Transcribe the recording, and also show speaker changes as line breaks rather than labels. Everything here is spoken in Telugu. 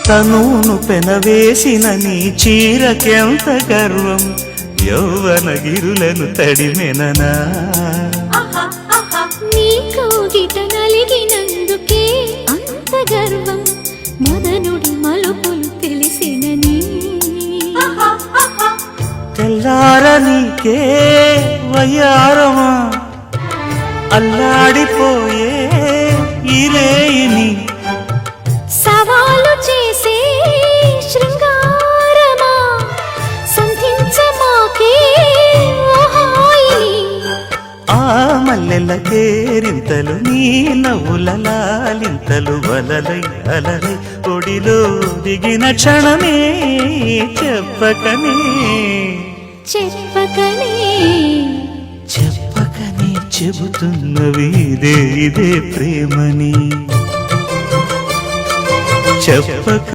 తనును పెనవేసిన నీ చీరకెంత గర్వం, యౌవన గిరులను తడిమెననా.
నీ కౌగిట నలిగినందుకే అంత గర్వం, మదనుడి మలుపులు తెలిసినని.
తెల్లార నీకే వయ్యారమా, అల్లాడిపోయే ఇరేయిని.
సవాలు చేసే శృంగారమా, సంధించమాకే ఓహాయిని.
ఆ మల్లెల కేరింతలు నీ నవ్వుల లాలింతలు, వలలై అలలై ఒడిలో దిగిన క్షణమే చెప్పకనే
చెప్పకనే
చెప్పకనే చెబుతున్నవి ఇదే ఇదే ప్రేమని. చెప్పక